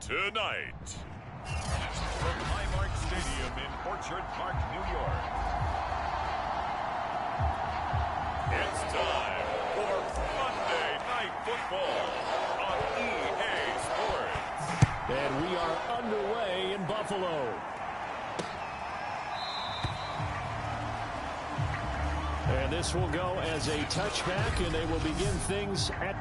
Tonight, from Highmark Stadium in Orchard Park, New York, it's time for Monday Night Football on EA Sports. And we are underway in Buffalo. And this will go as a touchback, and they will begin things at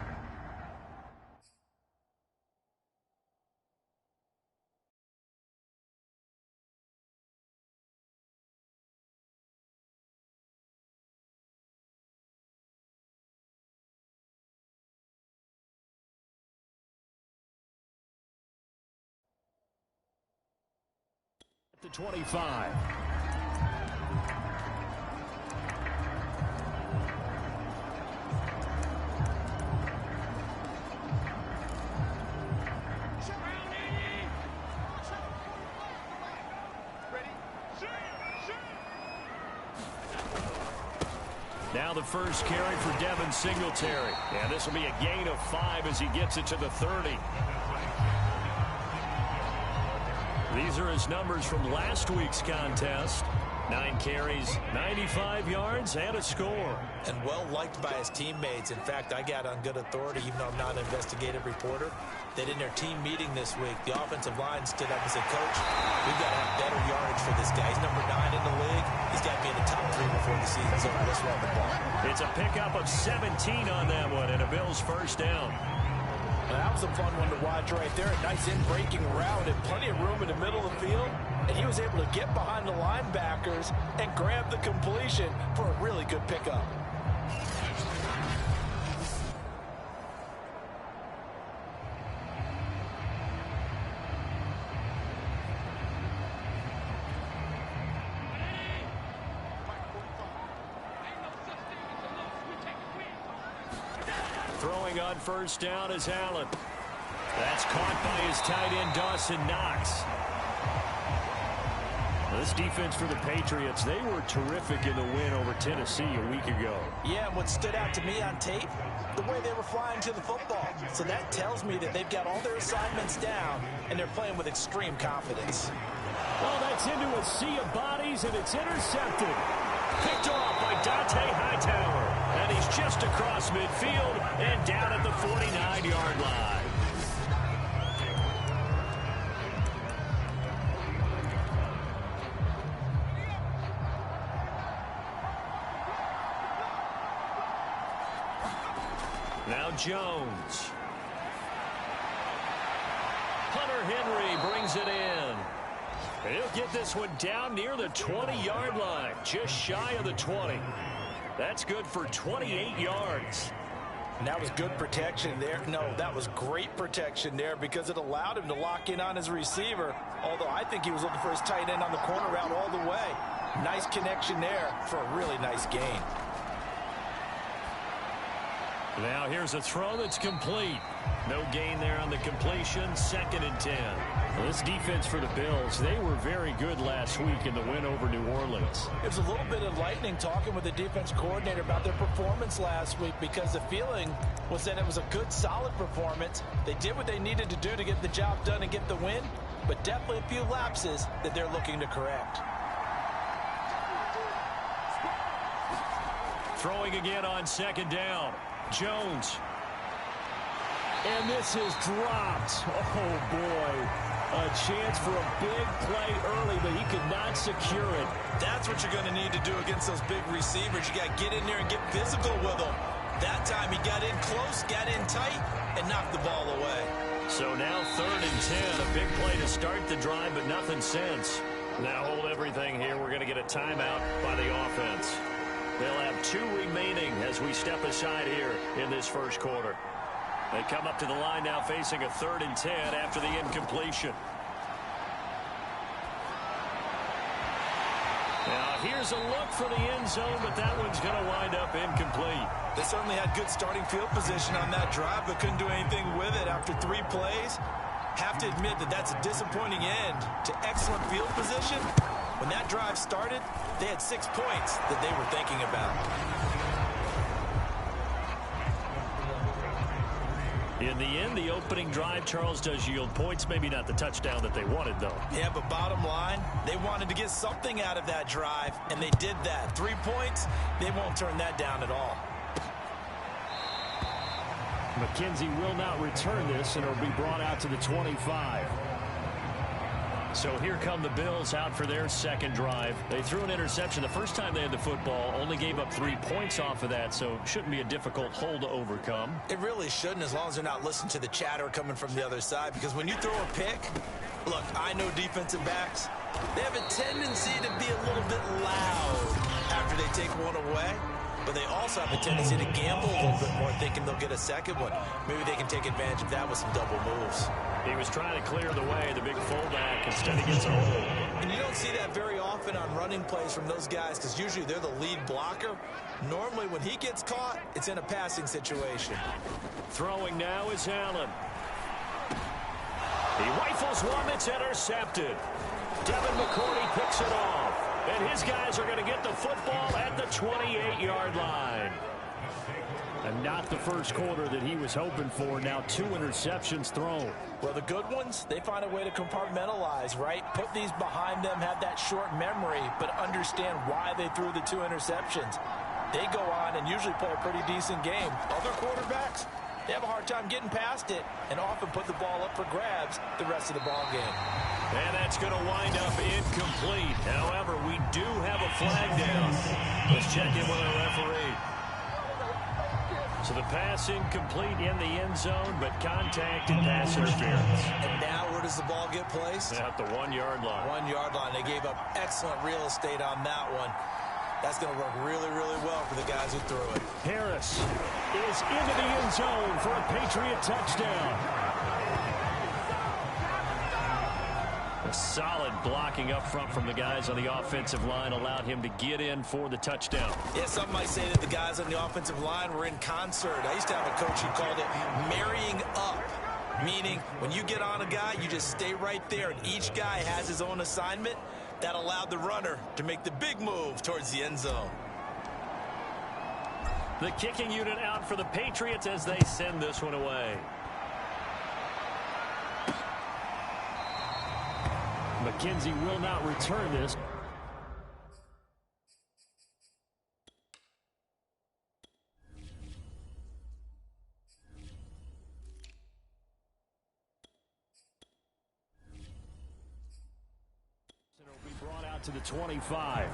the 25. Now the first carry for Devin Singletary. And this will be a gain of 5 as he gets it to the 30. These are his numbers from last week's contest. 9 carries, 95 yards, and a score. And well-liked by his teammates. In fact, I got on good authority, even though I'm not an investigative reporter, that in their team meeting this week, the offensive line stood up and said, Coach, we've got to have better yardage for this guy. He's number 9 in the league. He's got to be in the top 3 before the season's over. Let's run the ball. It's a pickup of 17 on that one, and a Bills first down. That was a fun one to watch right there. A nice in-breaking route and plenty of room in the middle of the field. And he was able to get behind the linebackers and grab the completion for a really good pickup. Throwing on first down is Allen. That's caught by his tight end, Dawson Knox. This defense for the Patriots, they were terrific in the win over Tennessee a week ago. Yeah, and what stood out to me on tape, the way they were flying to the football. So that tells me that they've got all their assignments down, and they're playing with extreme confidence. Well, that's into a sea of bodies, and it's intercepted. Picked off by Dante Hightower. And he's just across midfield and down at the 49-yard line. Now Jones. Hunter Henry brings it in. He'll get this one down near the 20-yard line, just shy of the 20. That's good for 28 yards. And that was good protection there. No, that was great protection there because it allowed him to lock in on his receiver, although I think he was looking for his tight end on the corner route all the way. Nice connection there for a really nice gain. Now here's a throw that's complete. No gain there on the completion. 2nd and 10. Well, this defense for the Bills, they were very good last week in the win over New Orleans. It was a little bit enlightening talking with the defense coordinator about their performance last week because the feeling was that it was a good, solid performance. They did what they needed to do to get the job done and get the win, but definitely a few lapses that they're looking to correct. Throwing again on 2nd down. Jones. And this is dropped. Oh, boy. A chance for a big play early, but he could not secure it. That's what you're going to need to do against those big receivers. You got to get in there and get physical with them. That time he got in close, got in tight, and knocked the ball away. So now 3rd and 10. A big play to start the drive, but nothing since. Now hold everything here. We're going to get a timeout by the offense. They'll have 2 remaining as we step aside here in this first quarter. They come up to the line now facing a 3rd and 10 after the incompletion. Now here's a look for the end zone, but that one's going to wind up incomplete. They certainly had good starting field position on that drive, but couldn't do anything with it after 3 plays. Have to admit that that's a disappointing end to excellent field position. When that drive started, they had 6 points that they were thinking about. In the end, the opening drive, Charles, does yield points. Maybe not the touchdown that they wanted, though. Yeah, but bottom line, they wanted to get something out of that drive, and they did that. 3 points, they won't turn that down at all. McKenzie will not return this, and it'll be brought out to the 25. So here come the Bills out for their second drive. They threw an interception the first time they had the football, only gave up 3 points off of that, so it shouldn't be a difficult hole to overcome. It really shouldn't, as long as they're not listening to the chatter coming from the other side, because when you throw a pick, look, I know defensive backs, they have a tendency to be a little bit loud after they take one away. But they also have a tendency to gamble a little bit more, thinking they'll get a second one. Maybe they can take advantage of that with some double moves. He was trying to clear the way, the big fullback, instead he gets a hole. And you don't see that very often on running plays from those guys, because usually they're the lead blocker. Normally when he gets caught, it's in a passing situation. Throwing now is Allen. He rifles one that's intercepted. Devin McCourty picks it off. And his guys are going to get the football at the 28-yard line. And not the first quarter that he was hoping for. Now 2 interceptions thrown. Well, the good ones, they find a way to compartmentalize, right? Put these behind them, have that short memory, but understand why they threw the 2 interceptions. They go on and usually play a pretty decent game. Other quarterbacks, they have a hard time getting past it and often put the ball up for grabs the rest of the ball game. And that's going to wind up incomplete. However, we do have a flag down. Let's check in with our referee. So the pass incomplete in the end zone, but contact and pass interference. And now where does the ball get placed? At the 1-yard line. 1-yard line. They gave up excellent real estate on that one. That's going to work really, really well for the guys who threw it. Harris is into the end zone for a Patriot touchdown. A solid blocking up front from the guys on the offensive line allowed him to get in for the touchdown. Yeah, some might say that the guys on the offensive line were in concert. I used to have a coach who called it marrying up, meaning when you get on a guy, you just stay right there, and each guy has his own assignment. That allowed the runner to make the big move towards the end zone. The kicking unit out for the Patriots as they send this one away. McKenzie will not return this. It'll be brought out to the 25.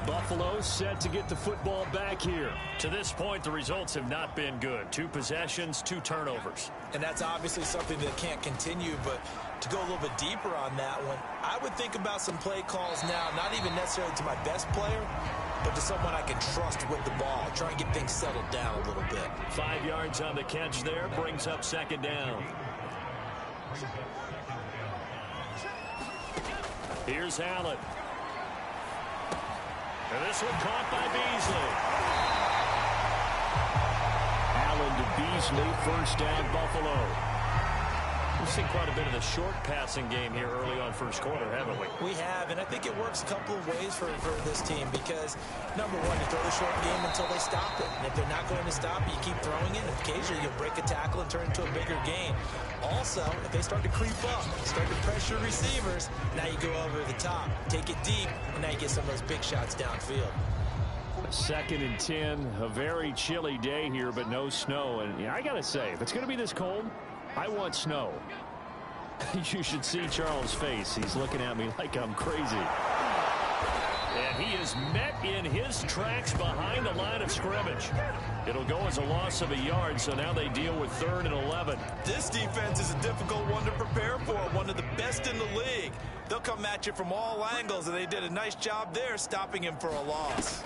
Buffalo set to get the football back here. To this point, the results have not been good. 2 possessions, 2 turnovers. And that's obviously something that can't continue, but to go a little bit deeper on that one, I would think about some play calls now, not even necessarily to my best player, but to someone I can trust with the ball. Try and get things settled down a little bit. 5 yards on the catch there, brings up 2nd down. Here's Allen. And this one caught by Beasley. Allen to Beasley, first down Buffalo. We've seen quite a bit of the short passing game here early on first quarter, haven't we? We have, and I think it works a couple of ways for this team because, number one, you throw the short game until they stop it. And if they're not going to stop it, you keep throwing it, and occasionally you'll break a tackle and turn it into a bigger gain. Also, if they start to creep up, start to pressure receivers, now you go over the top, take it deep, and now you get some of those big shots downfield. 2nd and 10, a very chilly day here, but no snow. And I got to say, if it's going to be this cold, I want snow. You should see Charles' face. He's looking at me like I'm crazy. And he is met in his tracks behind the line of scrimmage. It'll go as a loss of a yard, so now they deal with 3rd and 11. This defense is a difficult one to prepare for, one of the best in the league. They'll come at you from all angles, and they did a nice job there stopping him for a loss.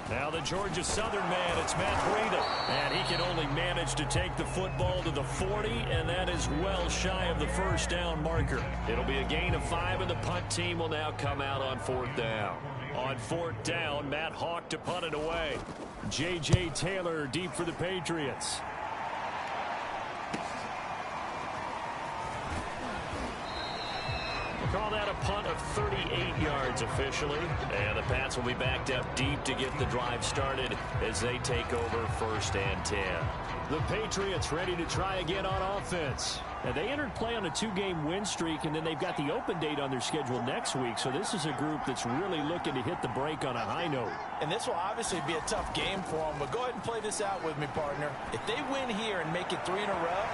Now the Georgia Southern man, it's Matt Breida. And he can only manage to take the football to the 40, and that is well shy of the first down marker. It'll be a gain of 5, and the punt team will now come out on 4th down. On 4th down, Matt Hawk to punt it away. J.J. Taylor deep for the Patriots. We'll call that a punt of of 38 yards officially. And the Pats will be backed up deep to get the drive started as they take over 1st and 10. The Patriots ready to try again on offense. Now, they entered play on a 2-game win streak, and then they've got the open date on their schedule next week. So this is a group that's really looking to hit the break on a high note. And this will obviously be a tough game for them, but go ahead and play this out with me, partner. If they win here and make it 3 in a row,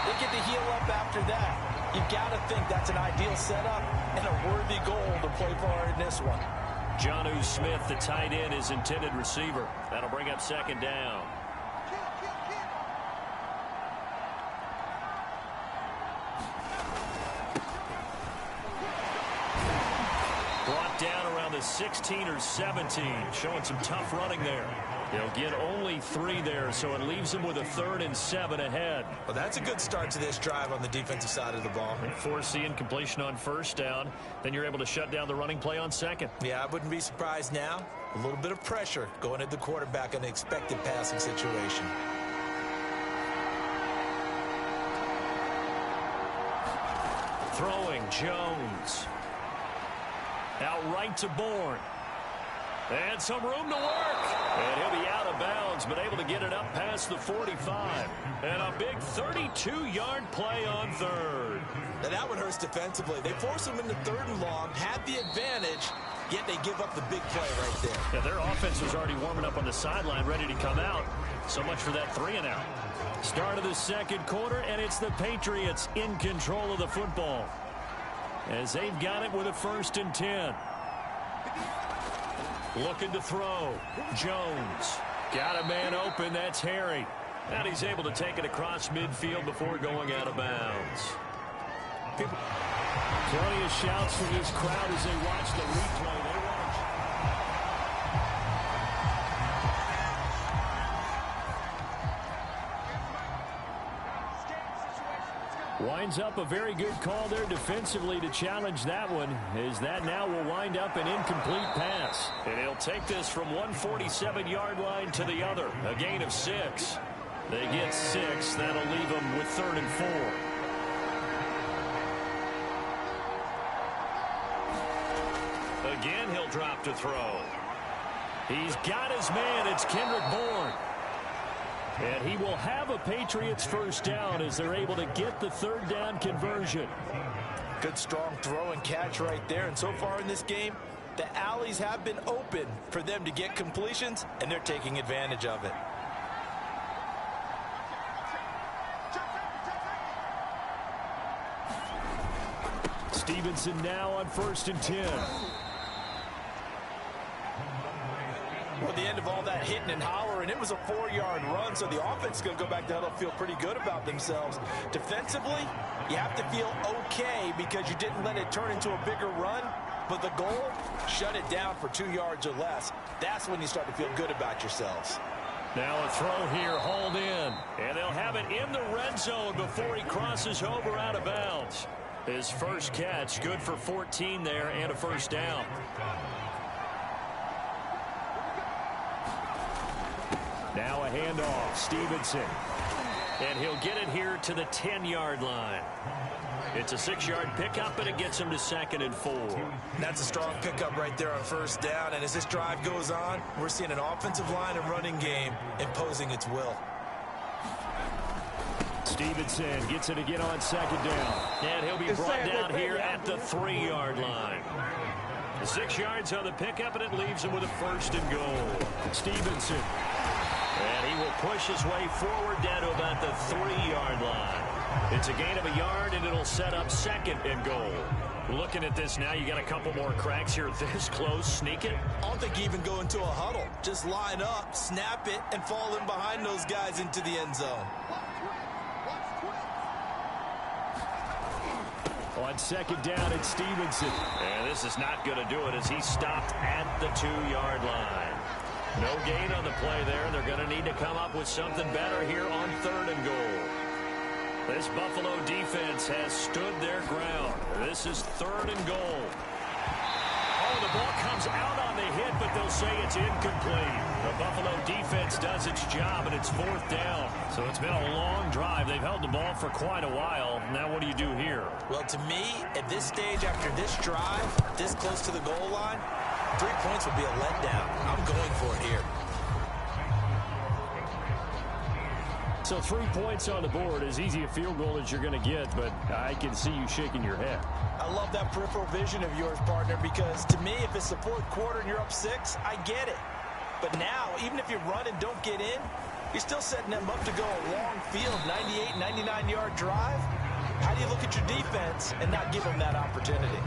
they get to heal up after that. You've got to think that's an ideal setup and a worthy goal to play for in this one. Jonnu Smith, the tight end, is intended receiver. That'll bring up 2nd down. Brought down around the 16 or 17, showing some tough running there. They'll get only 3 there, so it leaves them with a 3rd and 7 ahead. Well, that's a good start to this drive on the defensive side of the ball. Force the incompletion on 1st down. Then you're able to shut down the running play on 2nd. Yeah, I wouldn't be surprised now. A little bit of pressure going at the quarterback in an expected passing situation. Throwing, Jones. Out right to Bourne. And some room to work. And he'll be out of bounds, but able to get it up past the 45. And a big 32-yard play on 3rd. Now that one hurts defensively. They force him into 3rd and long, had the advantage, yet they give up the big play right there. Yeah, their offense was already warming up on the sideline, ready to come out. So much for that 3-and-out. Start of the 2nd quarter, and it's the Patriots in control of the football, as they've got it with a 1st and 10. Looking to throw. Jones. Got a man open. That's Harry. And he's able to take it across midfield before going out of bounds. Plenty of shouts from this crowd as they watch the replay. They watch. Winds up a very good call there defensively to challenge that one, as that now will wind up an incomplete pass. And he'll take this from one 47-yard line to the other. A gain of 6. They get 6. That'll leave them with 3rd and 4. Again, he'll drop to throw. He's got his man. It's Kendrick Bourne. And he will have a Patriots 1st down as they're able to get the 3rd down conversion. Good strong throw and catch right there. And so far in this game, the alleys have been open for them to get completions, and they're taking advantage of it. Stevenson now on 1st and 10. Well, at the end of all that hitting and hollering, it was a 4-yard run, so the offense is going to go back to huddle, feel pretty good about themselves. Defensively, you have to feel okay because you didn't let it turn into a bigger run, but the goal, shut it down for 2 yards or less. That's when you start to feel good about yourselves. Now a throw here, hauled in, and they'll have it in the red zone before he crosses over out of bounds. His first catch, good for 14 there and a 1st down. Now a handoff, Stevenson. And he'll get it here to the 10-yard line. It's a 6-yard pickup, and it gets him to 2nd and 4. That's a strong pickup right there on 1st down, and as this drive goes on, we're seeing an offensive line and running game imposing its will. Stevenson gets it again on 2nd down. And he'll be brought down here at the 3-yard line. 6 yards on the pickup, and it leaves him with a 1st and goal. Stevenson. And he will push his way forward down to about the 3-yard line. It's a gain of a yard, and it'll set up 2nd and goal. Looking at this now, you got a couple more cracks here this close. Sneak it. I don't think you even go into a huddle. Just line up, snap it, and fall in behind those guys into the end zone. On 2nd down, it's Stevenson. And this is not going to do it as he stopped at the 2-yard line. No gain on the play there. They're going to need to come up with something better here on 3rd and goal. This Buffalo defense has stood their ground. This is 3rd and goal. Oh, the ball comes out on the hit, but they'll will say it's incomplete. The Buffalo defense does its job, and it's 4th down. So it's been a long drive. They've held the ball for quite a while. Now what do you do here? Well, to me, at this stage, after this drive, this close to the goal line, 3 points would be a letdown. I'm going for it here. So 3 points on the board, as easy a field goal as you're going to get, but I can see you shaking your head. I love that peripheral vision of yours, partner, because to me, if it's the 4th quarter and you're up 6, I get it. But now, even if you run and don't get in, you're still setting them up to go a long field, 98, 99-yard drive. How do you look at your defense and not give them that opportunity?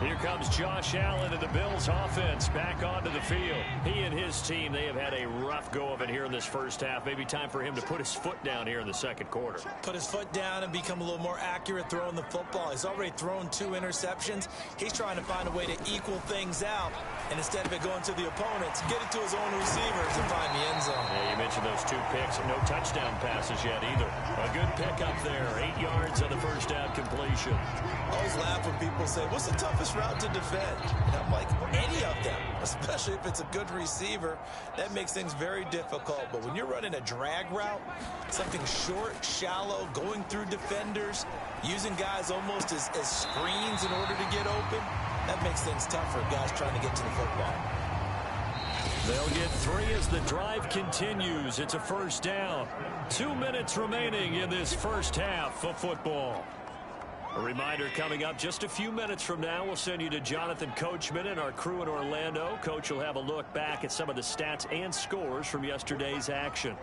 Here comes Josh Allen and the Bills offense back onto the field. He and his team, they have had a rough go of it here in this first half. Maybe time for him to put his foot down here in the second quarter. Put his foot down and become a little more accurate throwing the football. He's already thrown 2 interceptions. He's trying to find a way to equal things out. And instead of it going to the opponents, get it to his own receivers and find the end zone. Yeah, you mentioned those 2 picks. No touchdown passes yet either. A good pickup there. 8 yards on the first down completion. I always laugh when people say, what's the toughest route to defend? And I'm like, any of them, especially if it's a good receiver. That makes things very difficult. But when you're running a drag route, something short, shallow, going through defenders, using guys almost as screens in order to get open, that makes things tough for guys trying to get to the football. They'll get 3 as the drive continues. It's a first down. 2 minutes remaining in this first half of football. A reminder coming up just a few minutes from now. We'll send you to Jonathan Coachman and our crew in Orlando. Coach will have a look back at some of the stats and scores from yesterday's action.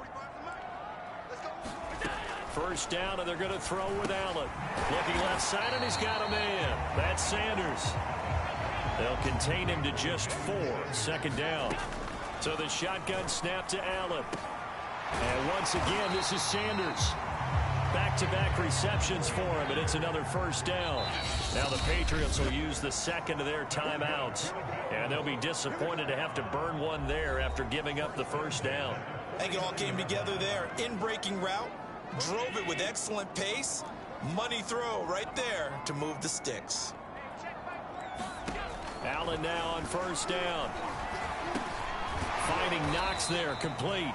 First down, and they're going to throw with Allen. Looking left side, and he's got a man. That's Sanders. They'll contain him to just 4. Second down. So the shotgun snap to Allen. And once again, this is Sanders. Back-to-back receptions for him, and it's another first down. Now the Patriots will use the second of their timeouts, and they'll be disappointed to have to burn one there after giving up the first down. I think it all came together there. In-breaking route, drove it with excellent pace. Money throw right there to move the sticks. Allen now on first down. Finding Knox there, complete.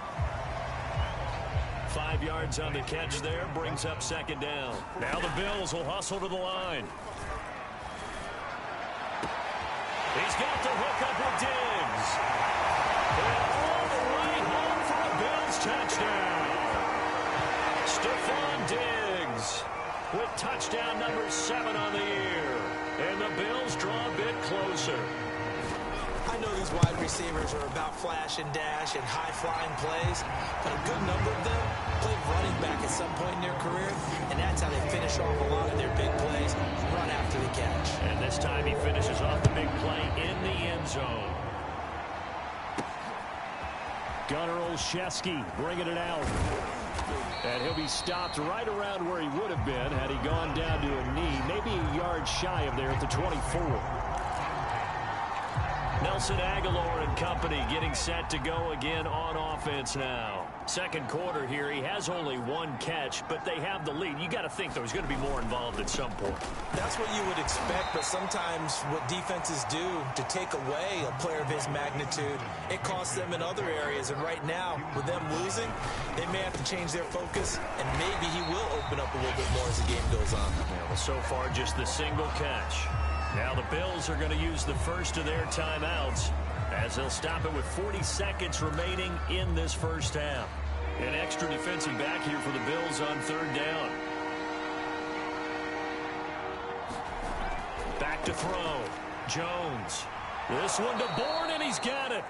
5 yards on the catch there, brings up second down. Now the Bills will hustle to the line. He's got the hook up with Diggs. And all the way home for a Bills touchdown. Stephon Diggs with touchdown number 7 on the year. And the Bills draw a bit closer. I know these wide receivers are about flash and dash and high-flying plays, but a good number of them played running back at some point in their career, and that's how they finish off a lot of their big plays, run after the catch. And this time he finishes off the big play in the end zone. Gunnar Olszewski bringing it out. And he'll be stopped right around where he would have been had he gone down to a knee, maybe a yard shy of there at the 24. Nelson Aguilar and company getting set to go again on offense now. Second quarter here, he has only 1 catch, but they have the lead. You got to think, though, he's going to be more involved at some point. That's what you would expect, but sometimes what defenses do to take away a player of his magnitude, it costs them in other areas. And right now, with them losing, they may have to change their focus, and maybe he will open up a little bit more as the game goes on. Yeah, well, so far, just the single catch. Now the Bills are going to use the first of their timeouts as they'll stop it with 40 seconds remaining in this first half. An extra defensive back here for the Bills on third down. Back to throw. Jones. This one to Bourne, and he's got it.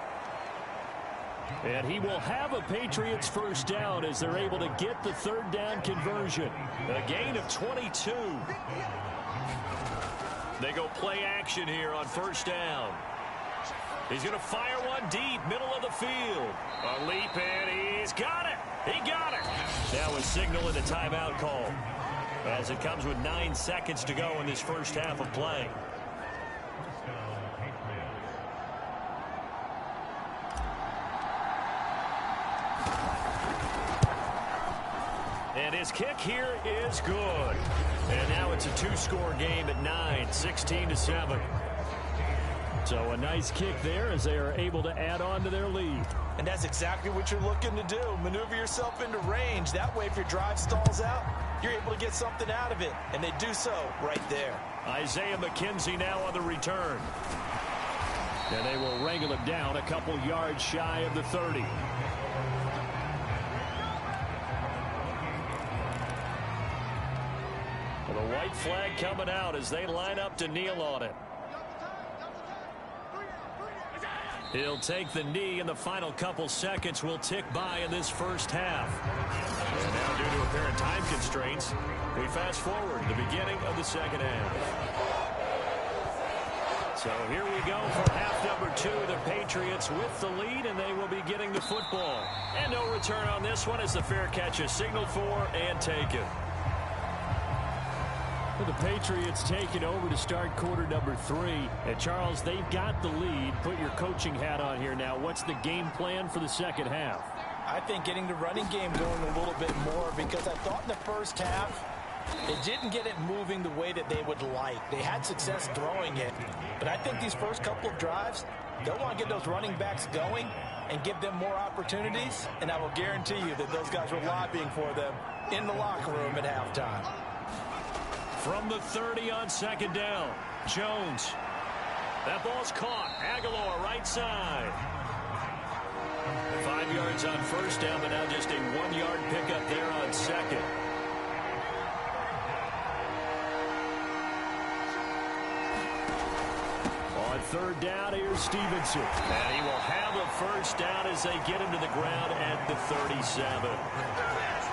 And he will have a Patriots first down as they're able to get the third down conversion. A gain of 22. They go play action here on first down. He's going to fire one deep, middle of the field. A leap, and he's got it. He got it. Now a signal and a timeout call as it comes with 9 seconds to go in this first half of play. And his kick here is good. And now it's a 2-score game at 9, 16-7. So a nice kick there as they are able to add on to their lead. And that's exactly what you're looking to do. Maneuver yourself into range. That way, if your drive stalls out, you're able to get something out of it. And they do so right there. Isaiah McKenzie now on the return. And they will wrangle it down a couple yards shy of the 30. Well, the white flag coming out as they line up to kneel on it. He'll take the knee, and the final couple seconds will tick by in this first half. And now, due to apparent time constraints, we fast forward to the beginning of the second half. So here we go for half number 2. The Patriots with the lead, and they will be getting the football. And no return on this one as the fair catch is signaled for and taken. The Patriots take it over to start quarter number 3. And Charles, they've got the lead. Put your coaching hat on here now. What's the game plan for the second half? I think getting the running game going a little bit more, because I thought in the first half it didn't get it moving the way that they would like. They had success throwing it. But I think these first couple of drives, they'll want to get those running backs going and give them more opportunities. And I will guarantee you that those guys were lobbying for them in the locker room at halftime. From the 30 on second down, Jones. That ball's caught. Aguilar right side. 5 yards on first down, but now just a 1-yard pickup there on second. On third down, here's Stevenson. And he will have a first down as they get him to the ground at the 37.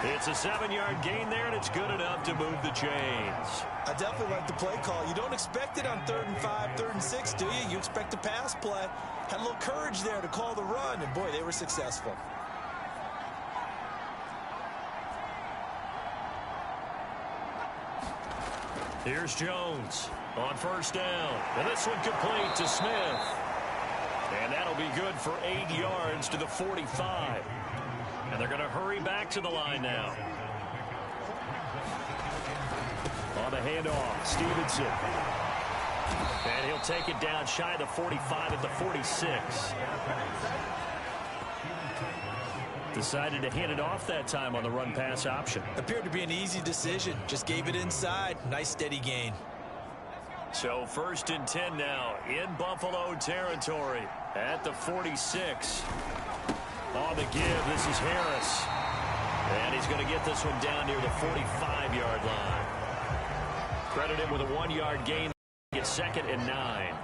It's a 7-yard gain there, and it's good enough to move the chains. I definitely like the play call. You don't expect it on 3rd and 5, 3rd and 6, do you? You expect a pass play. Had a little courage there to call the run, and boy, they were successful. Here's Jones on first down. And this one complete to Smith. And that'll be good for 8 yards to the 45. And they're going to hurry back to the line now. On the handoff, Stevenson. And he'll take it down shy of the 45 at the 46. Decided to hand it off that time on the run-pass option. Appeared to be an easy decision. Just gave it inside. Nice steady gain. So 1st and 10 now in Buffalo territory at the 46. On the give, this is Harris. And he's going to get this one down near the 45-yard line. Credit him with a 1-yard gain. It's 2nd and 9.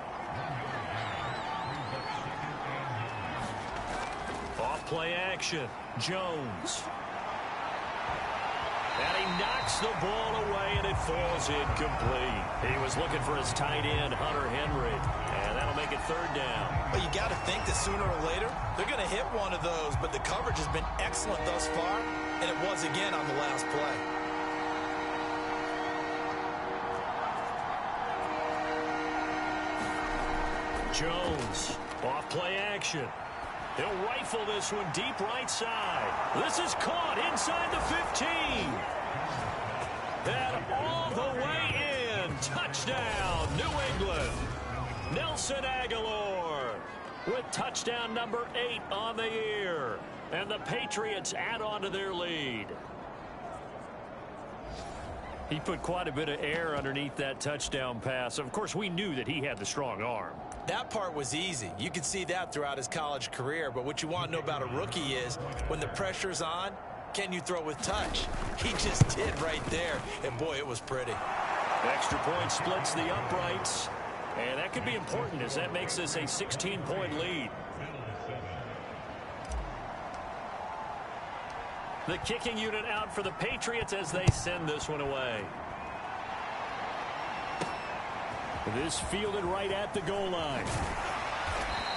Off play action. Jones. And he knocks the ball away, and it falls incomplete. He was looking for his tight end, Hunter Henry. And that'll make it 3rd down. Well, you got to think that sooner or later, they're going to hit one of those, but the coverage has been excellent thus far, and it was again on the last play. Jones, off play action. He'll rifle this one deep right side. This is caught inside the 15. And all the way in. Touchdown, New England. Nelson Aguilar with touchdown number 8 on the year. And the Patriots add on to their lead. He put quite a bit of air underneath that touchdown pass. Of course, we knew that he had the strong arm. That part was easy. You could see that throughout his college career. But what you want to know about a rookie is when the pressure's on, can you throw with touch? He just did right there. And, boy, it was pretty. Extra point splits the uprights. And that could be important as that makes this a 16-point lead. The kicking unit out for the Patriots as they send this one away. This fielded right at the goal line.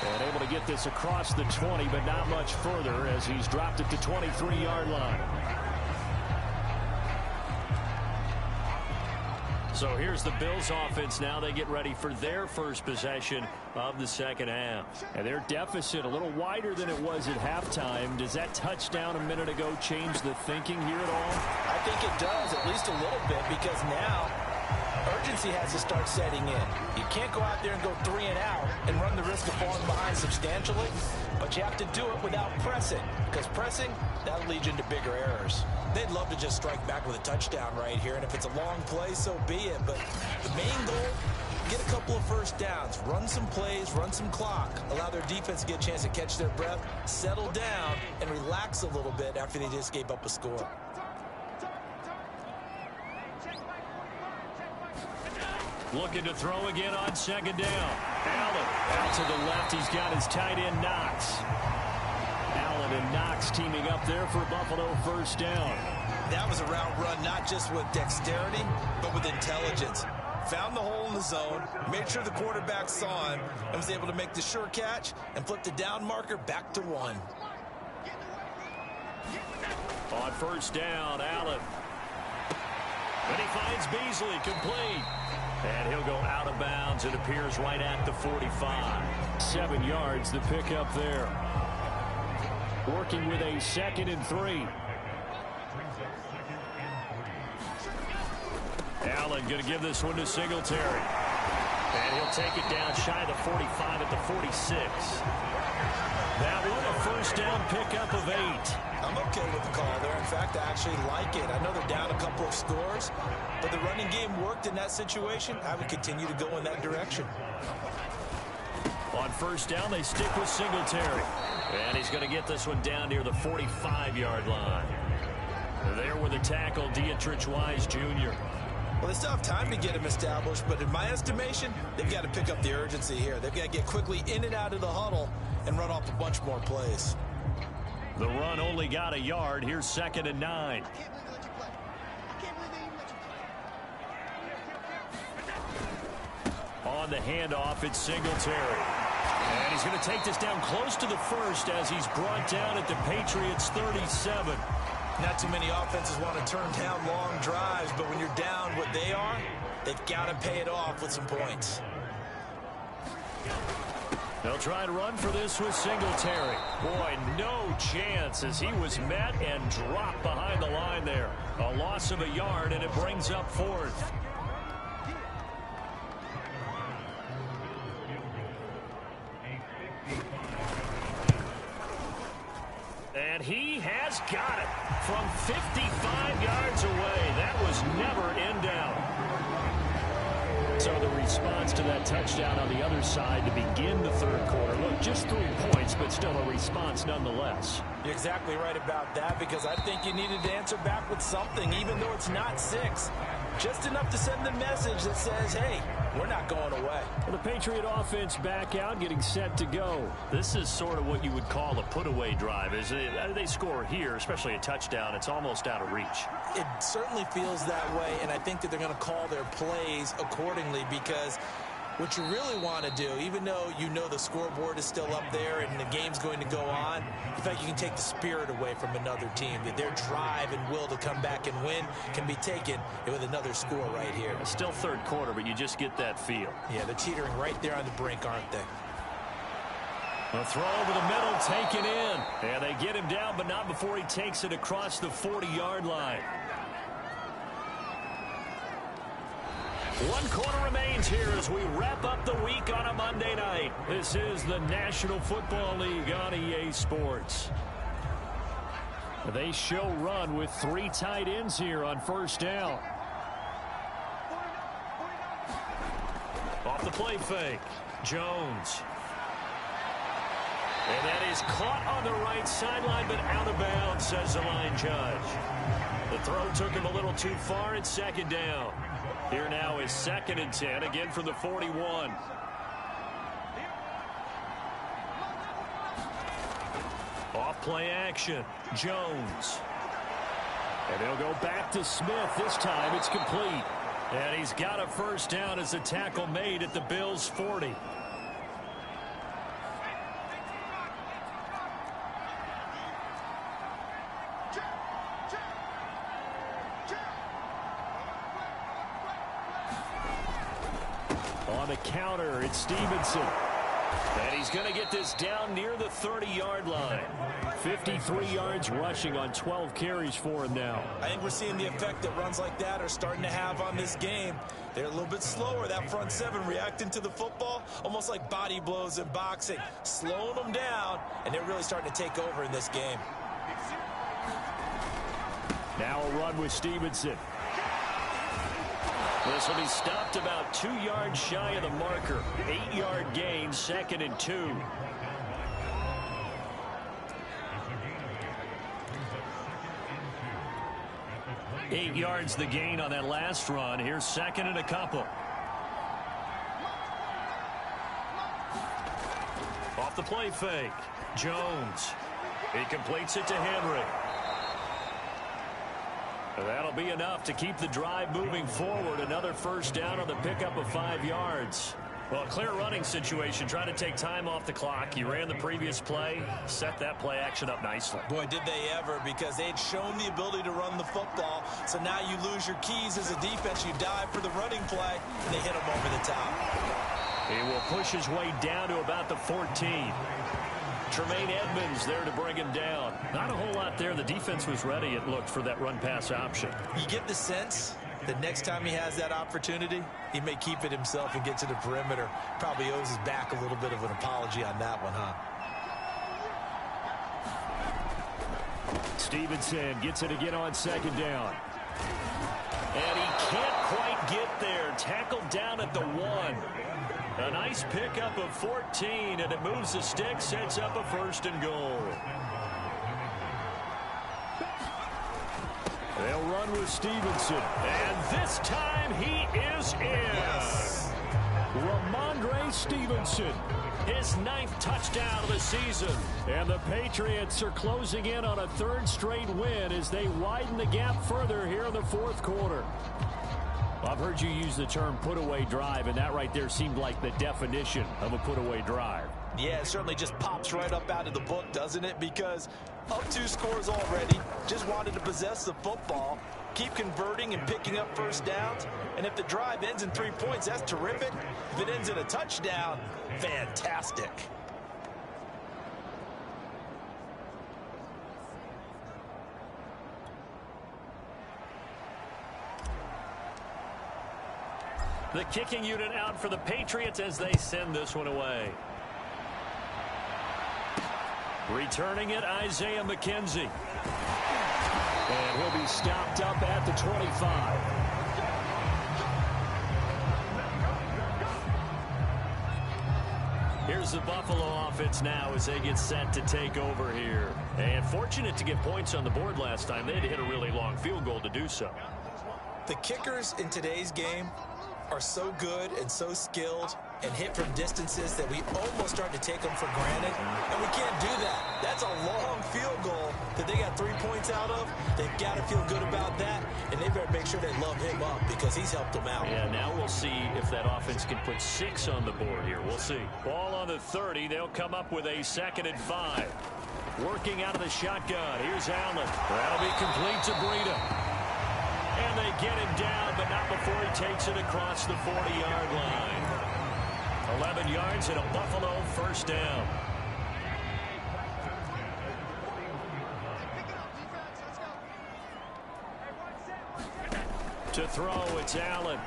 And able to get this across the 20, but not much further as he's dropped it to 23-yard line. So here's the Bills offense now. They get ready for their first possession of the second half. And their deficit a little wider than it was at halftime. Does that touchdown a minute ago change the thinking here at all? I think it does, at least a little bit, because now urgency has to start setting in. You can't go out there and go 3 and out and run the risk of falling behind substantially, but you have to do it without pressing, because pressing, that'll lead you into bigger errors. They'd love to just strike back with a touchdown right here, and if it's a long play, so be it. But the main goal, get a couple of first downs, run some plays, run some clock, allow their defense to get a chance to catch their breath, settle down, and relax a little bit after they just gave up a score. Looking to throw again on second down. Allen out to the left. He's got his tight end, Knox. Allen and Knox teaming up there for Buffalo first down. That was a route run not just with dexterity, but with intelligence. Found the hole in the zone, made sure the quarterback saw him, and was able to make the sure catch and flip the down marker back to 1. On first down, Allen. And he finds Beasley, complete. And he'll go out of bounds. It appears right at the 45. 7 yards, the pickup there. Working with a 2nd and 3. Allen going to give this one to Singletary. And he'll take it down shy of the 45 at the 46. That one a first down pickup of 8. I'm okay with the call there. In fact, I actually like it. I know they're down a couple of scores, but the running game worked in that situation. I would continue to go in that direction. On first down, they stick with Singletary. And he's going to get this one down near the 45-yard line. There with the tackle, Dietrich Wise Jr. Well, they still have time to get him established, but in my estimation, they've got to pick up the urgency here. They've got to get quickly in and out of the huddle and run off a bunch more plays. The run only got a yard. Here's 2nd and 9. On the handoff, it's Singletary. And he's going to take this down close to the first as he's brought down at the Patriots' 37. Not too many offenses want to turn down long drives, but when you're down what they are, they've got to pay it off with some points. They'll try to run for this with Singletary. Boy, no chance as he was met and dropped behind the line there. A loss of a yard, and it brings up 4th. And he has got it from 55 yards away. That was never in doubt. So the response to that touchdown on the other side to begin the 3rd quarter. Look, just 3 points, but still a response nonetheless. You're exactly right about that, because I think you needed to answer back with something, even though it's not 6. Just enough to send the message that says, hey, we're not going away. Well, the Patriot offense back out, getting set to go. This is sort of what you would call a put-away drive. They score here, especially a touchdown. It's almost out of reach. It certainly feels that way, and I think that they're going to call their plays accordingly, because what you really want to do, even though you know the scoreboard is still up there and the game's going to go on, in fact, you can take the spirit away from another team. That their drive and will to come back and win can be taken with another score right here. It's still 3rd quarter, but you just get that feel. Yeah, they're teetering right there on the brink, aren't they? A throw over the middle, taken in. And they get him down, but not before he takes it across the 40-yard line. 1 quarter remains here as we wrap up the week on a Monday night. This is the National Football League on EA Sports. They show run with 3 tight ends here on first down. Off the play fake, Jones. And that is caught on the right sideline, but out of bounds, says the line judge. The throw took him a little too far. It's 2nd down. Here now is 2nd and 10, again from the 41. Off play action, Jones. And they'll go back to Smith. This time it's complete. And he's got a first down as the tackle made at the Bills' 40. On the counter, it's Stevenson. And he's going to get this down near the 30-yard line. 53 yards rushing on 12 carries for him now. I think we're seeing the effect that runs like that are starting to have on this game. They're a little bit slower, that front seven reacting to the football, almost like body blows in boxing, slowing them down, and they're really starting to take over in this game. Now a run with Stevenson. This will be stopped about 2 yards shy of the marker. 8-yard gain, 2nd and 2. Eight yards the gain on that last run. Here's 2nd and a couple. Off the play fake. Jones. He completes it to Henry. That'll be enough to keep the drive moving forward. Another first down on the pickup of 5 yards. Well, a clear running situation. Trying to take time off the clock. You ran the previous play. Set that play action up nicely. Boy, did they ever, because they'd shown the ability to run the football. So now you lose your keys as a defense. You dive for the running play, and they hit him over the top. He will push his way down to about the 14. Tremaine Edmonds there to bring him down. Not a whole lot there. The defense was ready, it looked, for that run-pass option. You get the sense that next time he has that opportunity, he may keep it himself and get to the perimeter. Probably owes his back a little bit of an apology on that one, huh? Stevenson gets it again on 2nd down. And he can't quite get there. Tackled down at the 1. A nice pickup of 14, and it moves the stick, sets up a 1st and goal. They'll run with Stevenson, and this time he is in. Yes. Ramondre Stevenson, his 9th touchdown of the season. And the Patriots are closing in on a 3rd straight win as they widen the gap further here in the 4th quarter. I've heard you use the term put-away drive, and that right there seemed like the definition of a put-away drive. Yeah, it certainly just pops right up out of the book, doesn't it? Because up 2 scores already, just wanted to possess the football, keep converting and picking up first downs. And if the drive ends in 3 points, that's terrific. If it ends in a touchdown, fantastic. The kicking unit out for the Patriots as they send this one away. Returning it, Isaiah McKenzie. And he'll be stopped up at the 25. Here's the Buffalo offense now as they get set to take over here. And fortunate to get points on the board last time. They had to hit a really long field goal to do so. The kickers in today's game are so good and so skilled and hit from distances that we almost start to take them for granted, and we can't do that. That's a long field goal that they got 3 points out of. They've got to feel good about that, and they better make sure they love him up because he's helped them out. Yeah, now we'll see if that offense can put 6 on the board here. We'll see. Ball on the 30. They'll come up with a 2nd and 5. Working out of the shotgun. Here's Allen. That'll be complete to Breida. And they get him down, but not before he takes it across the 40-yard line. 11 yards and a Buffalo first down. To throw, it's Allen.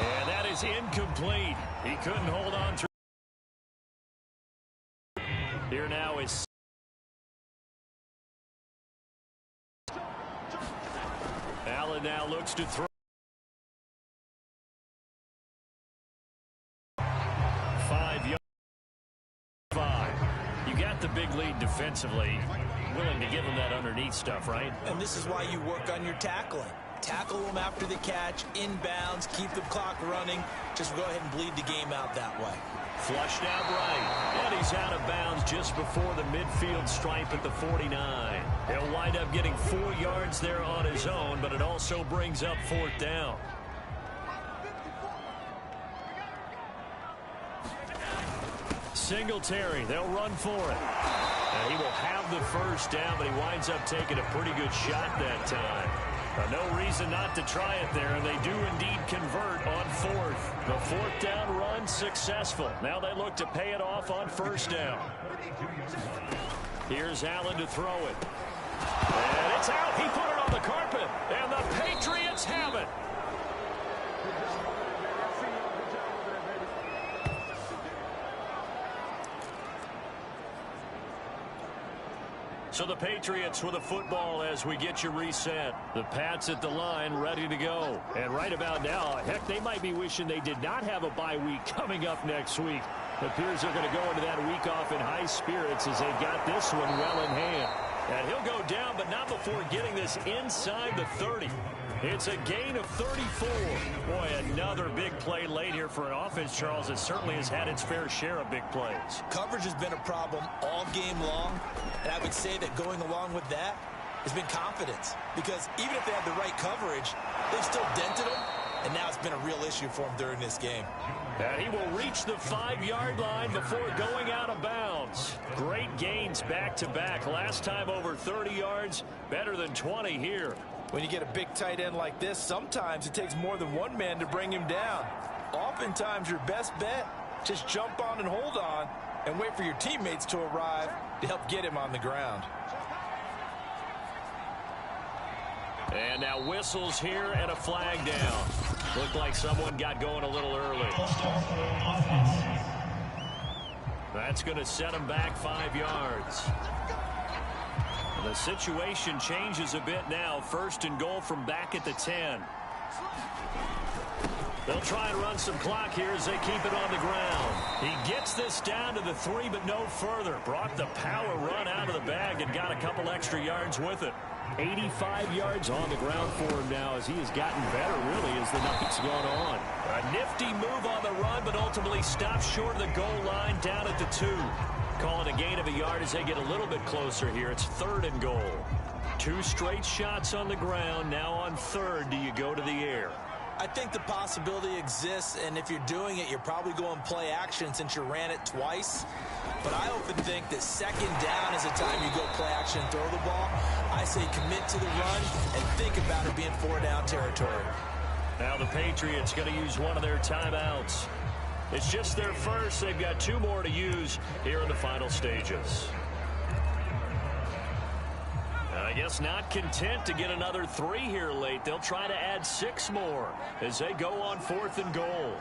And that is incomplete. He couldn't hold on through. Here now is Allen now looks to throw. 5 yards. 5. You got the big lead defensively. Willing to give them that underneath stuff, right? And this is why you work on your tackling. Tackle them after the catch, inbounds, keep the clock running. Just go ahead and bleed the game out that way. Flushed out right. And he's out of bounds just before the midfield stripe at the 49. He'll wind up getting 4 yards there on his own, but it also brings up 4th down. Singletary, they'll run for it. And he will have the first down, but he winds up taking a pretty good shot that time. No reason not to try it there, and they do indeed convert on fourth. The fourth down run successful. Now they look to pay it off on first down. Here's Allen to throw it. And it's out. He put it on the carpet, and the Patriots have it. So the Patriots with a football as we get you reset. The Pats at the line ready to go. And right about now, heck, they might be wishing they did not have a bye week coming up next week. It appears they're going to go into that week off in high spirits as they got this one well in hand. And he'll go down, but not before getting this inside the 30. It's a gain of 34. Boy, another big play late here for an offense, Charles, that certainly has had its fair share of big plays. Coverage has been a problem all game long, and I would say that going along with that has been confidence. Because even if they had the right coverage, they've still dented them, and now it's been a real issue for them during this game. And he will reach the 5-yard line before going out of bounds. Great gains back-to-back. Last time over 30 yards, better than 20 here. When you get a big tight end like this, sometimes it takes more than one man to bring him down. Oftentimes, your best bet, just jump on and hold on and wait for your teammates to arrive to help get him on the ground. And now whistles here and a flag down. Looked like someone got going a little early. That's going to set him back 5 yards. The situation changes a bit now. First and goal from back at the 10. They'll try and run some clock here as they keep it on the ground. He gets this down to the 3, but no further. Brought the power run out of the bag and got a couple extra yards with it. 85 yards on the ground for him now as he has gotten better, really, as the night's gone on. A nifty move on the run, but ultimately stopped short of the goal line down at the 2. Calling a gain of a yard as they get a little bit closer here. It's 3rd and goal. 2 straight shots on the ground. Now on 3rd, do you go to the air? I think the possibility exists, and if you're doing it, you're probably going play action since you ran it twice. But I often think that 2nd down is the time you go play action and throw the ball. I say commit to the run and think about it being 4-down territory. Now the Patriots going to use one of their timeouts. It's just their first. They've got 2 more to use here in the final stages. I guess not content to get another 3 here late. They'll try to add 6 more as they go on 4th and goal.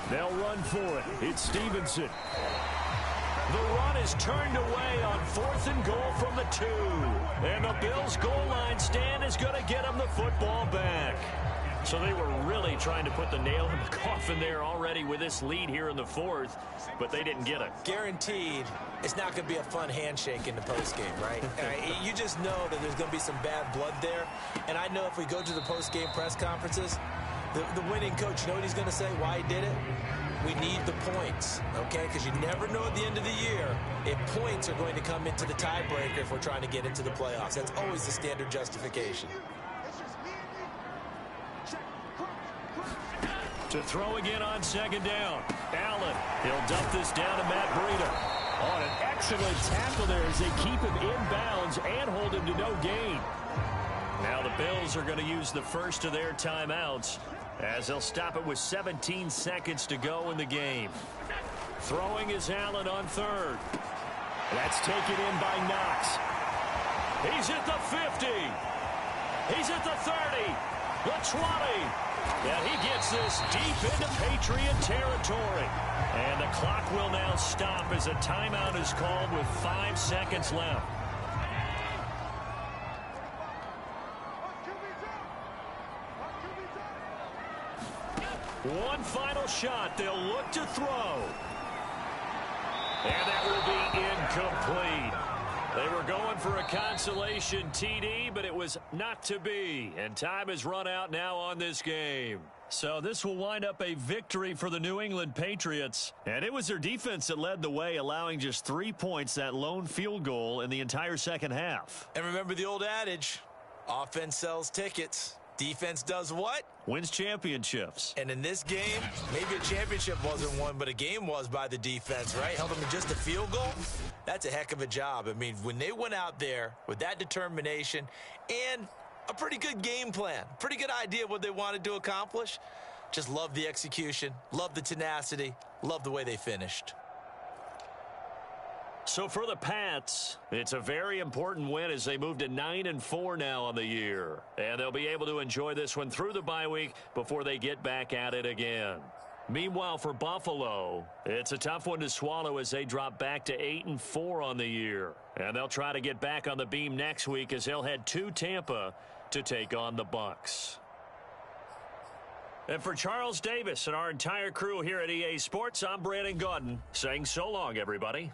They'll run for it. It's Stevenson. The run is turned away on 4th and goal from the 2. And the Bills' goal line stand is going to get them the football back. So they were really trying to put the nail in the coffin there already with this lead here in the 4th, but they didn't get it. Guaranteed, it's not going to be a fun handshake in the postgame, right? You just know that there's going to be some bad blood there. And I know if we go to the postgame press conferences, the winning coach, you know what he's going to say, why he did it? We need the points, okay? Because you never know at the end of the year if points are going to come into the tiebreaker if we're trying to get into the playoffs. That's always the standard justification. To throw again on 2nd down. Allen, he'll dump this down to Matt Breida. On an excellent tackle there as they keep him inbounds and hold him to no gain. Now the Bills are going to use the first of their timeouts as they'll stop it with 17 seconds to go in the game. Throwing is Allen on 3rd. That's taken in by Knox. He's at the 50. He's at the 30. The 20. And he gets this deep into Patriot territory. And the clock will now stop as a timeout is called with 5 seconds left. One final shot. They'll look to throw. And that will be incomplete. They were going for a consolation TD, but it was not to be. And time has run out now on this game. So this will wind up a victory for the New England Patriots. And it was their defense that led the way, allowing just 3 points, that lone field goal in the entire second half. And remember the old adage, offense sells tickets. Defense does what? Wins championships. And in this game, maybe a championship wasn't won, but a game was by the defense, right? Held them to just a field goal. That's a heck of a job. I mean, when they went out there with that determination and a pretty good game plan, pretty good idea of what they wanted to accomplish, just love the execution, love the tenacity, love the way they finished. So for the Pats, it's a very important win as they move to 9-4 now on the year. And they'll be able to enjoy this one through the bye week before they get back at it again. Meanwhile, for Buffalo, it's a tough one to swallow as they drop back to 8-4 on the year. And they'll try to get back on the beam next week as they'll head to Tampa to take on the Bucks. And for Charles Davis and our entire crew here at EA Sports, I'm Brandon Gaudin saying so long, everybody.